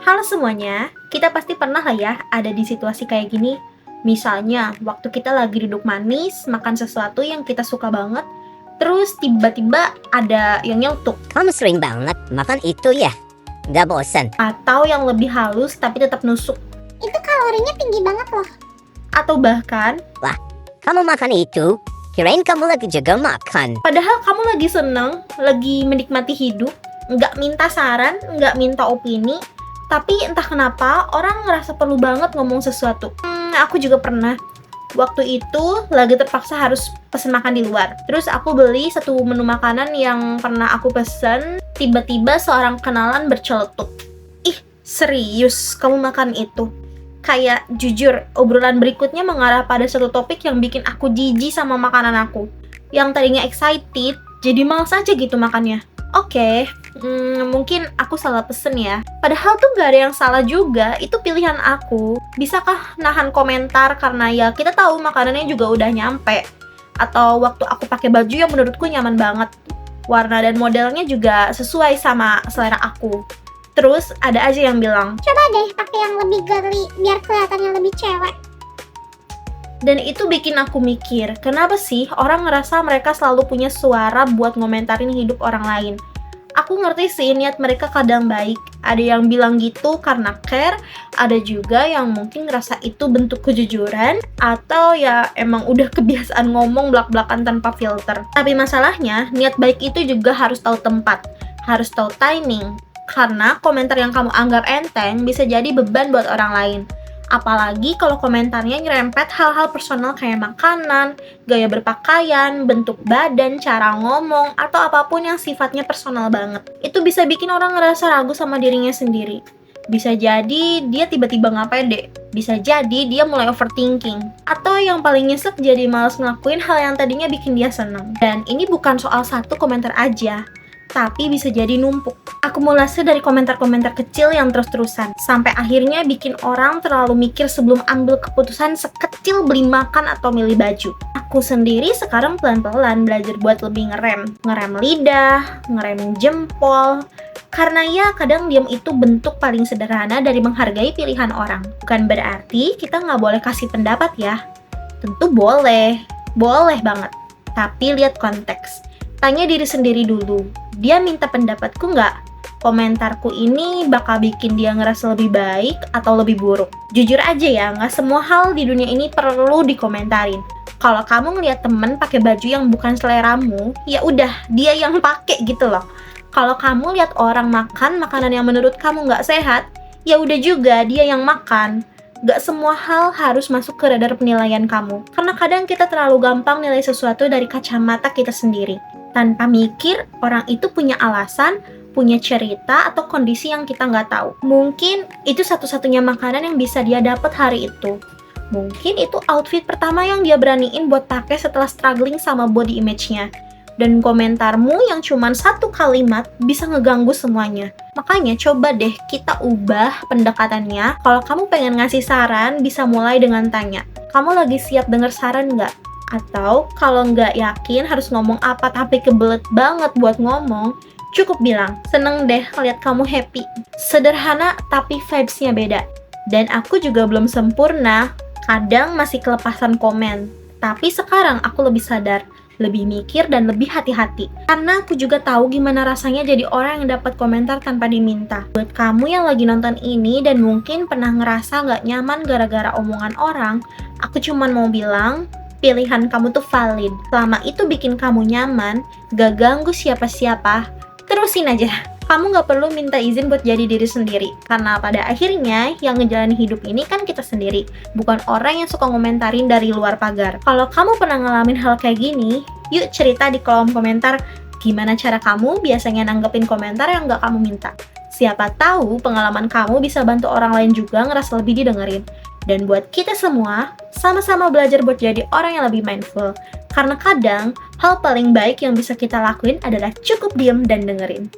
Halo semuanya, kita pasti pernah lah ya ada di situasi kayak gini. Misalnya, waktu kita lagi duduk manis, makan sesuatu yang kita suka banget, terus tiba-tiba ada yang nyeletuk. Kamu sering banget makan itu ya? Nggak bosan? Atau yang lebih halus tapi tetap nusuk. Itu kalorinya tinggi banget loh. Atau bahkan, Kamu makan itu? Kirain kamu lagi juga makan. padahal kamu lagi seneng, lagi menikmati hidup, nggak minta saran, nggak minta opini, tapi entah kenapa orang ngerasa perlu banget ngomong sesuatu. Aku juga pernah. Waktu itu lagi terpaksa harus pesen makan di luar. Terus aku beli satu menu makanan yang pernah aku pesen. Tiba-tiba seorang kenalan berceletuk. Ih, serius kamu makan itu? Kayak jujur, obrolan berikutnya mengarah pada satu topik yang bikin aku jijik sama makanan aku. Yang tadinya excited, jadi males aja gitu makannya. Oke, mungkin aku salah pesen ya. Padahal tuh gak ada yang salah juga, itu pilihan aku. Bisakah nahan komentar karena ya kita tahu makanannya juga udah nyampe. Atau waktu aku pakai baju yang menurutku nyaman banget. Warna dan modelnya juga sesuai sama selera aku. Terus ada aja yang bilang, Coba deh pakai yang lebih girly biar kelihatannya lebih cewek. dan itu bikin aku mikir, kenapa sih orang ngerasa mereka selalu punya suara buat ngomentarin hidup orang lain? Aku ngerti sih niat mereka kadang baik, ada yang bilang gitu karena care, ada juga yang mungkin ngerasa itu bentuk kejujuran, atau ya emang udah kebiasaan ngomong belak-belakan tanpa filter. Tapi masalahnya, niat baik itu juga harus tahu tempat, harus tahu timing, karena komentar yang kamu anggap enteng bisa jadi beban buat orang lain. Apalagi kalau komentarnya nyerempet hal-hal personal kayak makanan, gaya berpakaian, bentuk badan, cara ngomong, atau apapun yang sifatnya personal banget. Itu bisa bikin orang ngerasa ragu sama dirinya sendiri. Bisa jadi dia tiba-tiba nggak pede. Bisa jadi dia mulai overthinking. Atau yang paling nyesek jadi malas ngelakuin hal yang tadinya bikin dia seneng. Dan ini bukan soal satu komentar aja, tapi bisa jadi numpuk. Akumulasi dari komentar-komentar kecil yang terus-terusan, sampai akhirnya bikin orang terlalu mikir sebelum ambil keputusan sekecil beli makan atau milih baju. Aku sendiri sekarang pelan-pelan belajar buat lebih ngerem lidah, ngerem jempol, karena ya kadang diam itu bentuk paling sederhana dari menghargai pilihan orang. Bukan berarti kita nggak boleh kasih pendapat ya. Tentu boleh banget. Tapi lihat konteks. Tanya diri sendiri dulu, dia minta pendapatku nggak? Komentarku ini bakal bikin dia ngerasa lebih baik atau lebih buruk? Jujur aja ya, nggak semua hal di dunia ini perlu dikomentarin. Kalau kamu ngeliat temen pakai baju yang bukan seleramu, ya udah dia yang pakai gitu loh. Kalau kamu lihat orang makan makanan yang menurut kamu nggak sehat, ya udah juga dia yang makan. Gak semua hal harus masuk ke radar penilaian kamu. Karena kadang kita terlalu gampang nilai sesuatu dari kacamata kita sendiri. Tanpa mikir, orang itu punya alasan, punya cerita, atau kondisi yang kita nggak tahu. Mungkin itu satu-satunya makanan yang bisa dia dapat hari itu. Mungkin itu outfit pertama yang dia beraniin buat pakai setelah struggling sama body image-nya. Dan komentarmu yang cuma satu kalimat bisa ngeganggu semuanya. Makanya coba deh kita ubah pendekatannya. Kalau kamu pengen ngasih saran, bisa mulai dengan tanya, kamu lagi siap denger saran nggak? Atau kalau nggak yakin harus ngomong apa tapi kebelet banget buat ngomong, cukup bilang, seneng deh lihat kamu happy. Sederhana tapi vibes-nya beda. Dan aku juga belum sempurna, kadang masih kelepasan komen. Tapi sekarang aku lebih sadar, lebih mikir dan lebih hati-hati. Karena aku juga tahu gimana rasanya jadi orang yang dapat komentar tanpa diminta. Buat kamu yang lagi nonton ini dan mungkin pernah ngerasa nggak nyaman gara-gara omongan orang, aku cuman mau bilang, pilihan kamu tuh valid. Selama itu bikin kamu nyaman, gak ganggu siapa-siapa, terusin aja. Kamu gak perlu minta izin buat jadi diri sendiri. Karena pada akhirnya, yang ngejalanin hidup ini kan kita sendiri. Bukan orang yang suka ngomentarin dari luar pagar. Kalau kamu pernah ngalamin hal kayak gini, yuk cerita di kolom komentar gimana cara kamu biasanya nanggepin komentar yang gak kamu minta. Siapa tahu pengalaman kamu bisa bantu orang lain juga ngerasa lebih didengerin. Dan buat kita semua, sama-sama belajar buat jadi orang yang lebih mindful. Karena kadang, hal paling baik yang bisa kita lakuin adalah cukup diem dan dengerin.